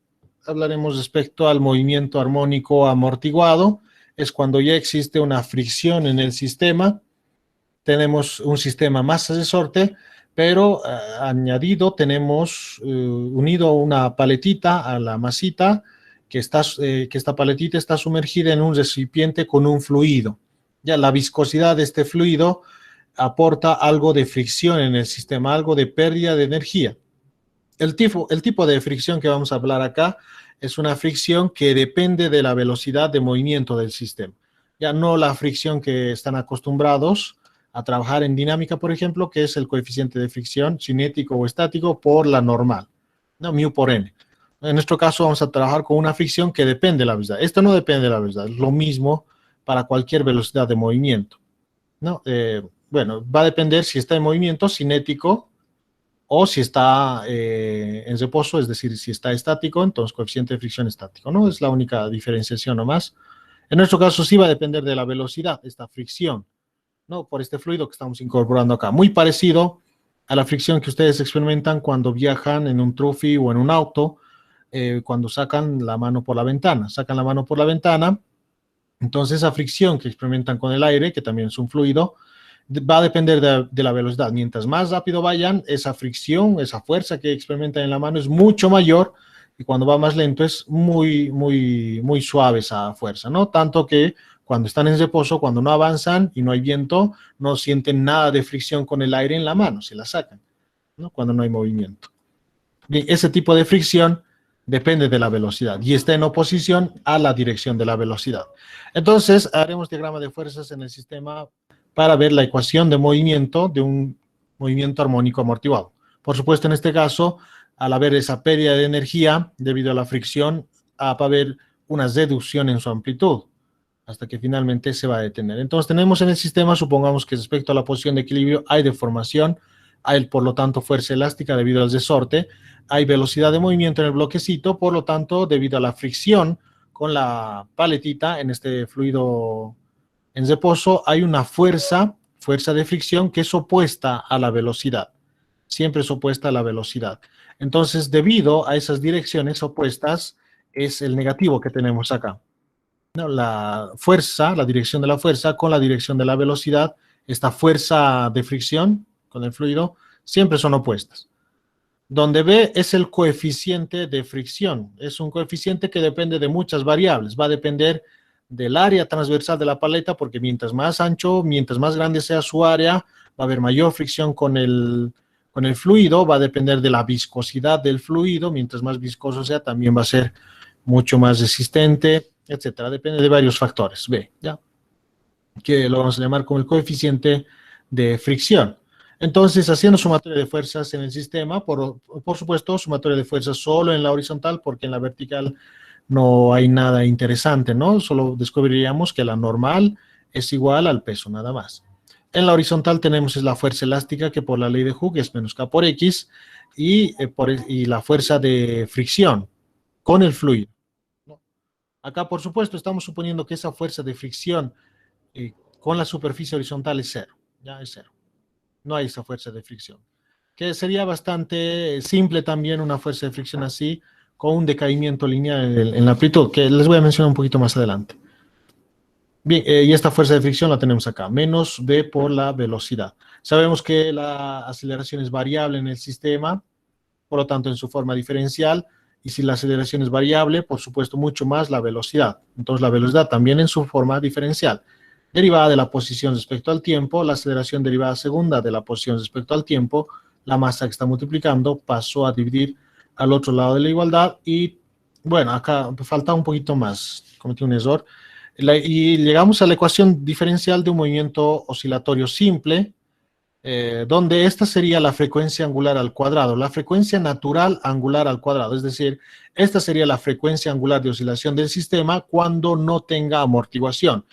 hablaremos respecto al movimiento armónico amortiguado. Es cuando ya existe una fricción en el sistema. Tenemos un sistema masa-resorte, pero añadido tenemos unido una paletita a la masita, que esta paletita está sumergida en un recipiente con un fluido. Ya la viscosidad de este fluido aporta algo de fricción en el sistema, algo de pérdida de energía. El tipo de fricción que vamos a hablar acá es una fricción que depende de la velocidad de movimiento del sistema. Ya no la fricción que están acostumbrados a trabajar en dinámica, por ejemplo, que es el coeficiente de fricción cinético o estático por la normal, ¿no? Mu por n. En nuestro caso vamos a trabajar con una fricción que depende de la velocidad. Esto no depende de la velocidad, es lo mismo para cualquier velocidad de movimiento, ¿no? Bueno, va a depender si está en movimiento cinético o si está en reposo, es decir, si está estático, entonces coeficiente de fricción estático, ¿no? Es la única diferenciación nomás. En nuestro caso sí va a depender de la velocidad, esta fricción, ¿no? Por este fluido que estamos incorporando acá. Muy parecido a la fricción que ustedes experimentan cuando viajan en un trophy o en un auto, cuando sacan la mano por la ventana. Sacan la mano por la ventana, entonces esa fricción que experimentan con el aire, que también es un fluido, va a depender de la velocidad. Mientras más rápido vayan, esa fricción, esa fuerza que experimentan en la mano es mucho mayor y cuando va más lento es muy suave esa fuerza, ¿no? Tanto que cuando están en reposo, cuando no avanzan y no hay viento, no sienten nada de fricción con el aire en la mano, se la sacan, ¿no? Cuando no hay movimiento. Bien, ese tipo de fricción depende de la velocidad y está en oposición a la dirección de la velocidad. Entonces, haremos diagrama de fuerzas en el sistema para ver la ecuación de movimiento de un movimiento armónico amortiguado. Por supuesto, en este caso, al haber esa pérdida de energía debido a la fricción, va a haber una reducción en su amplitud hasta que finalmente se va a detener. Entonces, tenemos en el sistema, supongamos que respecto a la posición de equilibrio hay deformación, hay por lo tanto fuerza elástica debido al resorte, hay velocidad de movimiento en el bloquecito, por lo tanto, debido a la fricción con la paletita en este fluido en reposo, hay una fuerza de fricción que es opuesta a la velocidad. Siempre es opuesta a la velocidad. Entonces, debido a esas direcciones opuestas, es el negativo que tenemos acá. ¿No? La fuerza, la dirección de la fuerza con la dirección de la velocidad, esta fuerza de fricción con el fluido, siempre son opuestas. Donde B es el coeficiente de fricción. Es un coeficiente que depende de muchas variables. Va a depender del área transversal de la paleta, porque mientras más ancho, mientras más grande sea su área, va a haber mayor fricción con el fluido. Va a depender de la viscosidad del fluido. Mientras más viscoso sea, también va a ser mucho más resistente, etcétera. Depende de varios factores. B, ¿ya? Que lo vamos a llamar como el coeficiente de fricción. Entonces, haciendo sumatoria de fuerzas en el sistema, por supuesto, sumatoria de fuerzas solo en la horizontal, porque en la vertical no hay nada interesante, ¿no? Solo descubriríamos que la normal es igual al peso, nada más. En la horizontal tenemos la fuerza elástica, que por la ley de Hooke es menos K por X, y la fuerza de fricción con el fluido. Acá, por supuesto, estamos suponiendo que esa fuerza de fricción con la superficie horizontal es cero, ya es cero. No hay esa fuerza de fricción. Que sería bastante simple también una fuerza de fricción así, con un decaimiento lineal en la amplitud, que les voy a mencionar un poquito más adelante. Bien, y esta fuerza de fricción la tenemos acá, menos V por la velocidad. Sabemos que la aceleración es variable en el sistema, por lo tanto en su forma diferencial, y si la aceleración es variable, por supuesto mucho más la velocidad. Entonces la velocidad también en su forma diferencial. Derivada de la posición respecto al tiempo, la aceleración derivada segunda de la posición respecto al tiempo, la masa que está multiplicando pasó a dividir al otro lado de la igualdad y, bueno, acá falta un poquito más, cometí un error, y llegamos a la ecuación diferencial de un movimiento oscilatorio simple, donde esta sería la frecuencia angular al cuadrado, la frecuencia natural angular al cuadrado, es decir, esta sería la frecuencia angular de oscilación del sistema cuando no tenga amortiguación,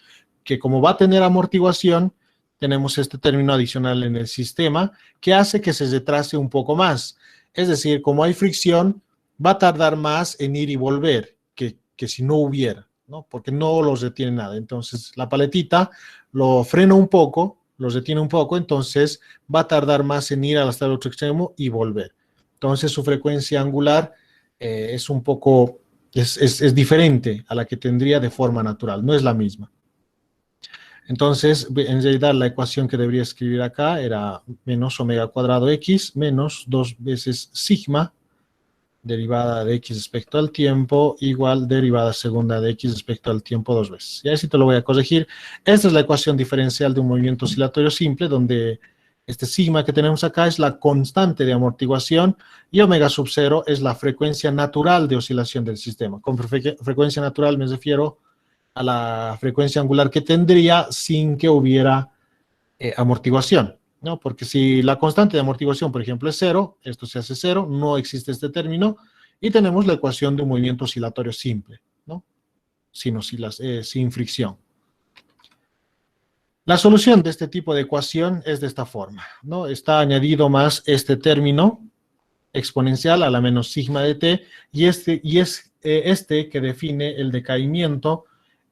que como va a tener amortiguación, tenemos este término adicional en el sistema que hace que se retrase un poco más. Es decir, como hay fricción, va a tardar más en ir y volver que si no hubiera, ¿no? Porque no los detiene nada. Entonces, la paletita lo frena un poco, los detiene un poco, entonces va a tardar más en ir hasta el otro extremo y volver. Entonces, su frecuencia angular es un poco, es diferente a la que tendría de forma natural, no es la misma. Entonces, en realidad, la ecuación que debería escribir acá era menos omega cuadrado x menos 2 veces sigma, derivada de x respecto al tiempo, igual derivada segunda de x respecto al tiempo 2 veces. Y ahí sí te lo voy a corregir. Esta es la ecuación diferencial de un movimiento oscilatorio simple, donde este sigma que tenemos acá es la constante de amortiguación y omega sub 0 es la frecuencia natural de oscilación del sistema. Con frecuencia natural me refiero a la frecuencia angular que tendría sin que hubiera amortiguación, ¿no? Porque si la constante de amortiguación, por ejemplo, es cero, esto se hace cero, no existe este término, y tenemos la ecuación de un movimiento oscilatorio simple, ¿no? Sin fricción. La solución de este tipo de ecuación es de esta forma, ¿no? Está añadido más este término exponencial a la menos sigma de t, y es este que define el decaimiento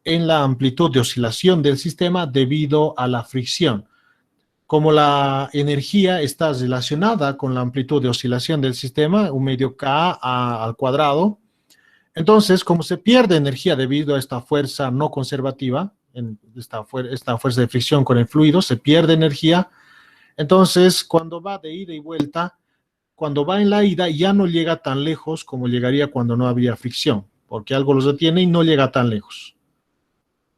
en la amplitud de oscilación del sistema debido a la fricción. Como la energía está relacionada con la amplitud de oscilación del sistema, un medio K al cuadrado, entonces, como se pierde energía debido a esta fuerza no conservativa, esta fuerza de fricción con el fluido, se pierde energía, entonces, cuando va de ida y vuelta, cuando va en la ida ya no llega tan lejos como llegaría cuando no habría fricción, porque algo los detiene y no llega tan lejos.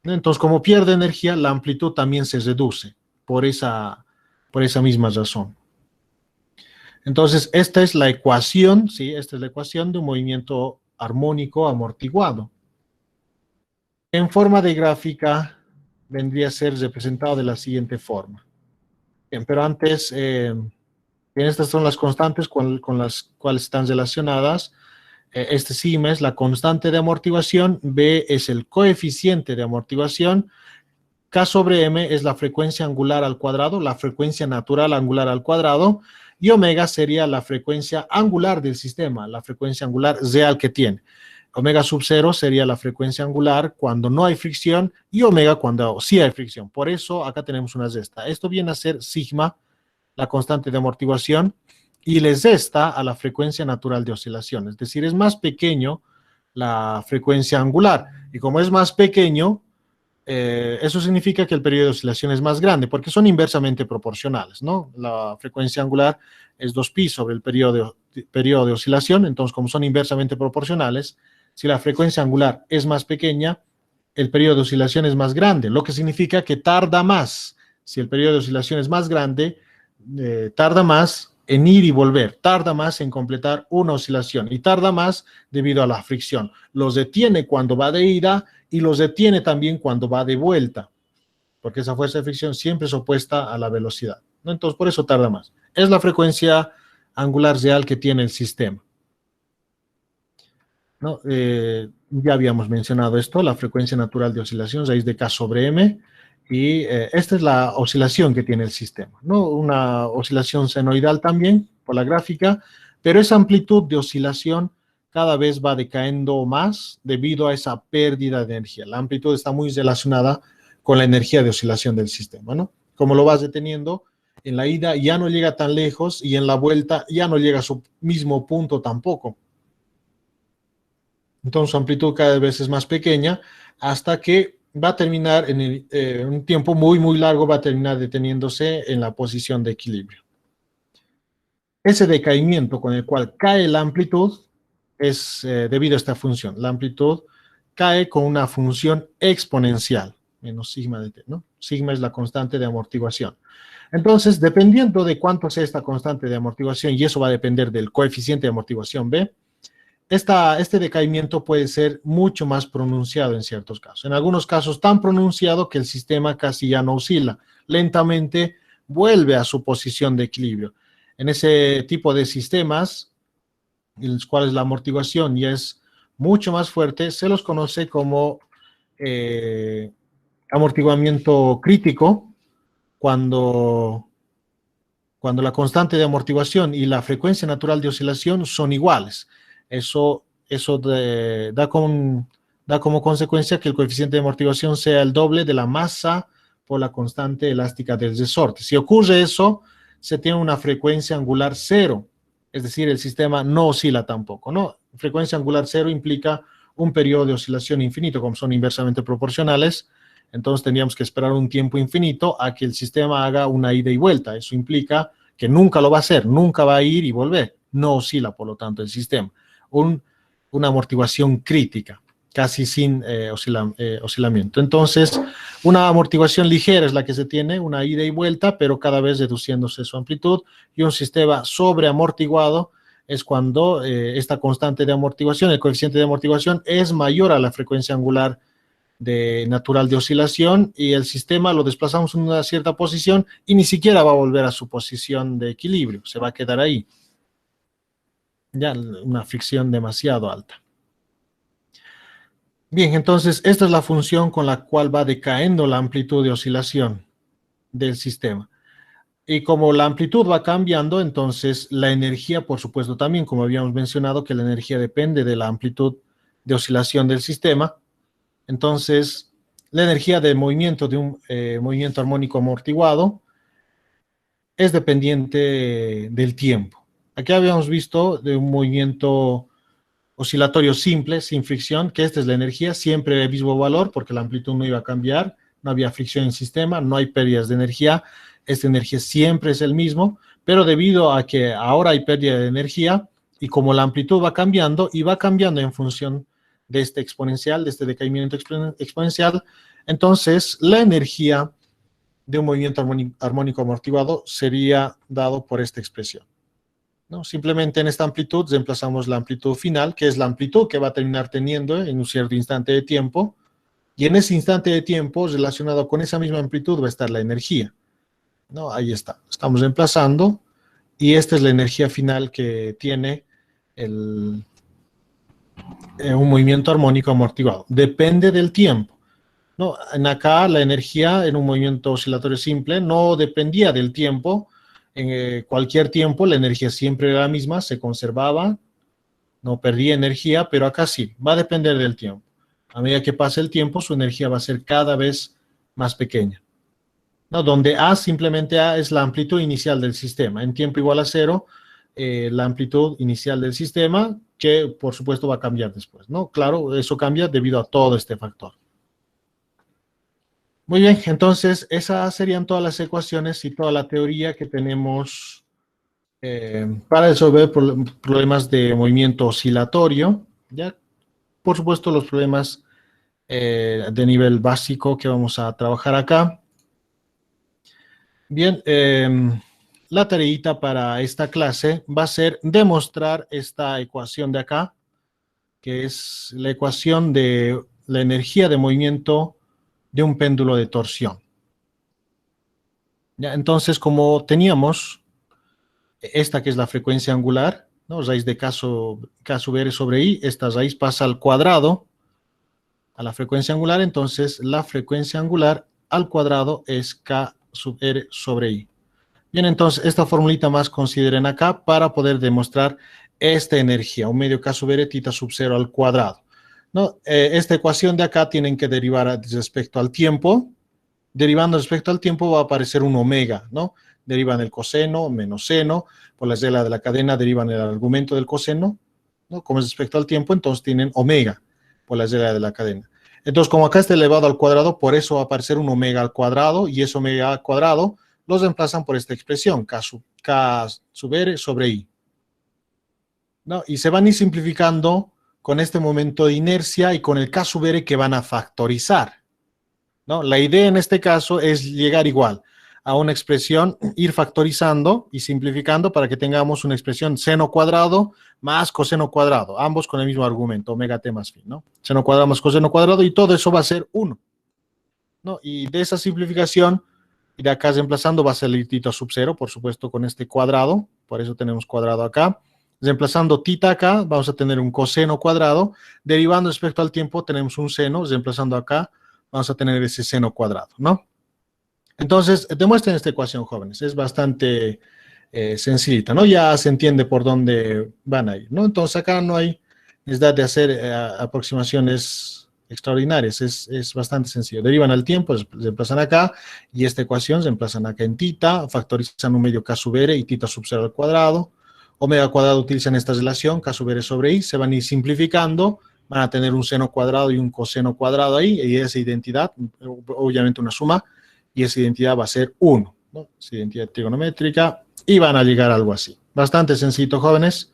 Entonces, como pierde energía, la amplitud también se reduce por esa misma razón. Entonces, esta es la ecuación, ¿sí? Esta es la ecuación de un movimiento armónico amortiguado. En forma de gráfica, vendría a ser representado de la siguiente forma. Bien, pero antes, estas son las constantes con las cuales están relacionadas. Este sigma es la constante de amortiguación, B es el coeficiente de amortiguación, K sobre M es la frecuencia angular al cuadrado, la frecuencia natural angular al cuadrado, y omega sería la frecuencia angular del sistema, la frecuencia angular real que tiene. Omega sub 0 sería la frecuencia angular cuando no hay fricción y omega cuando sí hay fricción. Por eso acá tenemos una resta. Esto viene a ser sigma, la constante de amortiguación, y le resta a la frecuencia natural de oscilación. Es decir, es más pequeño la frecuencia angular. Y como es más pequeño, eso significa que el periodo de oscilación es más grande, porque son inversamente proporcionales, ¿no? La frecuencia angular es 2pi sobre el periodo de oscilación, entonces como son inversamente proporcionales, si la frecuencia angular es más pequeña, el periodo de oscilación es más grande, lo que significa que tarda más. Si el periodo de oscilación es más grande, tarda más en ir y volver, tarda más en completar una oscilación y tarda más debido a la fricción. Los detiene cuando va de ida y los detiene también cuando va de vuelta, porque esa fuerza de fricción siempre es opuesta a la velocidad, ¿no? Entonces, por eso tarda más. Es la frecuencia angular real que tiene el sistema, ¿no? Ya habíamos mencionado esto, la frecuencia natural de oscilación, raíz de K sobre M, y esta es la oscilación que tiene el sistema, ¿no? Una oscilación senoidal también, por la gráfica, pero esa amplitud de oscilación cada vez va decayendo más debido a esa pérdida de energía. La amplitud está muy relacionada con la energía de oscilación del sistema, ¿no? Como lo vas deteniendo, en la ida ya no llega tan lejos y en la vuelta ya no llega a su mismo punto tampoco. Entonces su amplitud cada vez es más pequeña hasta que va a terminar en un tiempo muy, muy largo, va a terminar deteniéndose en la posición de equilibrio. Ese decaimiento con el cual cae la amplitud es debido a esta función. La amplitud cae con una función exponencial, menos sigma de t, ¿no? Sigma es la constante de amortiguación. Entonces, dependiendo de cuánto sea esta constante de amortiguación, y eso va a depender del coeficiente de amortiguación B, este decaimiento puede ser mucho más pronunciado en ciertos casos. En algunos casos tan pronunciado que el sistema casi ya no oscila. Lentamente vuelve a su posición de equilibrio. En ese tipo de sistemas, en los cuales la amortiguación ya es mucho más fuerte, se los conoce como amortiguamiento crítico, cuando la constante de amortiguación y la frecuencia natural de oscilación son iguales. Eso da como consecuencia que el coeficiente de amortiguación sea el doble de la masa por la constante elástica del resorte. Si ocurre eso, se tiene una frecuencia angular cero, es decir, el sistema no oscila tampoco, ¿no? Frecuencia angular cero implica un periodo de oscilación infinito, como son inversamente proporcionales, entonces tendríamos que esperar un tiempo infinito a que el sistema haga una ida y vuelta. Eso implica que nunca lo va a hacer, nunca va a ir y volver, no oscila por lo tanto el sistema. Una amortiguación crítica, casi sin oscilamiento. Entonces, una amortiguación ligera es la que se tiene, una ida y vuelta, pero cada vez reduciéndose su amplitud, y un sistema sobreamortiguado es cuando esta constante de amortiguación, el coeficiente de amortiguación, es mayor a la frecuencia angular natural de oscilación, y el sistema lo desplazamos en una cierta posición y ni siquiera va a volver a su posición de equilibrio, se va a quedar ahí. Ya una fricción demasiado alta. Bien, entonces esta es la función con la cual va decayendo la amplitud de oscilación del sistema. Y como la amplitud va cambiando, entonces la energía, por supuesto, también, como habíamos mencionado, que la energía depende de la amplitud de oscilación del sistema. Entonces, la energía de movimiento de un movimiento armónico amortiguado es dependiente del tiempo. Aquí habíamos visto de un movimiento oscilatorio simple, sin fricción, que esta es la energía, siempre el mismo valor, porque la amplitud no iba a cambiar, no había fricción en el sistema, no hay pérdidas de energía, esta energía siempre es el mismo, pero debido a que ahora hay pérdida de energía y como la amplitud va cambiando y va cambiando en función de este exponencial, de este decaimiento exponencial, entonces la energía de un movimiento armónico amortiguado sería dado por esta expresión, ¿no? Simplemente en esta amplitud reemplazamos la amplitud final, que es la amplitud que va a terminar teniendo en un cierto instante de tiempo, y en ese instante de tiempo, relacionado con esa misma amplitud, va a estar la energía, ¿no? Ahí está, estamos reemplazando, y esta es la energía final que tiene un movimiento armónico amortiguado. Depende del tiempo, ¿no? En acá la energía en un movimiento oscilatorio simple no dependía del tiempo. En cualquier tiempo la energía siempre era la misma, se conservaba, no perdía energía, pero acá sí, va a depender del tiempo. A medida que pase el tiempo, su energía va a ser cada vez más pequeña, ¿no? Donde A, simplemente A es la amplitud inicial del sistema. En tiempo igual a cero, la amplitud inicial del sistema, que por supuesto va a cambiar después, ¿no? Claro, eso cambia debido a todo este factor. Muy bien, entonces esas serían todas las ecuaciones y toda la teoría que tenemos para resolver problemas de movimiento oscilatorio, ¿ya? Por supuesto, los problemas de nivel básico que vamos a trabajar acá. Bien, la tareita para esta clase va a ser demostrar esta ecuación de acá, que es la ecuación de la energía de movimiento de un péndulo de torsión. ¿Ya? Entonces, como teníamos esta que es la frecuencia angular, ¿no? Raíz de K sub R sobre I, esta raíz pasa al cuadrado a la frecuencia angular, entonces la frecuencia angular al cuadrado es K sub R sobre I. Bien, entonces esta formulita más consideren acá para poder demostrar esta energía, un medio K sub R tita sub 0 al cuadrado, ¿no? Esta ecuación de acá tienen que derivar respecto al tiempo. Derivando respecto al tiempo va a aparecer un omega, ¿no? Derivan el coseno menos seno, por la regla de la cadena derivan el argumento del coseno, ¿no? Como es respecto al tiempo, entonces tienen omega por la regla de la cadena. Entonces, como acá está elevado al cuadrado, por eso va a aparecer un omega al cuadrado, y ese omega al cuadrado los reemplazan por esta expresión, K sub R sobre I, ¿no? Y se van a ir simplificando con este momento de inercia y con el K sub R que van a factorizar, ¿no? La idea en este caso es llegar igual a una expresión, ir factorizando y simplificando para que tengamos una expresión seno cuadrado más coseno cuadrado, ambos con el mismo argumento, omega t más phi, ¿no? Seno cuadrado más coseno cuadrado, y todo eso va a ser 1, ¿no? Y de esa simplificación, y de acá reemplazando, va a salir tita sub 0, por supuesto, con este cuadrado, por eso tenemos cuadrado acá. Reemplazando tita acá, vamos a tener un coseno cuadrado. Derivando respecto al tiempo, tenemos un seno. Reemplazando acá, vamos a tener ese seno cuadrado, ¿no? Entonces, demuestren esta ecuación, jóvenes. Es bastante sencillita, ¿no? Ya se entiende por dónde van a ir, ¿no? Entonces, acá no hay necesidad de hacer aproximaciones extraordinarias. Es bastante sencillo. Derivan al tiempo, reemplazan acá, y esta ecuación se reemplazan acá en tita, factorizan un medio K sub R y tita sub 0 al cuadrado. Omega cuadrado utilizan esta relación, K sub R sobre I, se van a ir simplificando, van a tener un seno cuadrado y un coseno cuadrado ahí, y esa identidad, obviamente una suma, y esa identidad va a ser 1, ¿no? Es identidad trigonométrica, y van a llegar a algo así. Bastante sencillo, jóvenes.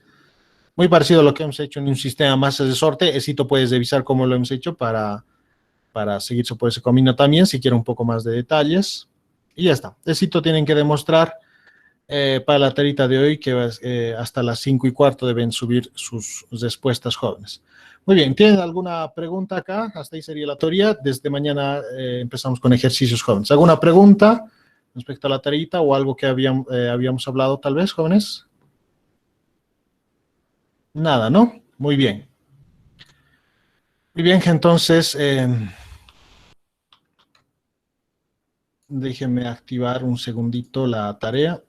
Muy parecido a lo que hemos hecho en un sistema más de sorte. Esito puedes revisar cómo lo hemos hecho para seguir por ese camino también, si quieren un poco más de detalles. Y ya está. Esito tienen que demostrar para la tarita de hoy, que hasta las 5:15 deben subir sus respuestas, jóvenes. Muy bien, ¿tienen alguna pregunta acá? Hasta ahí sería la teoría. Desde mañana empezamos con ejercicios, jóvenes. ¿Alguna pregunta respecto a la tarita o algo que habíamos hablado tal vez, jóvenes? Nada, ¿no? Muy bien. Muy bien, entonces déjenme activar un segundito la tarea.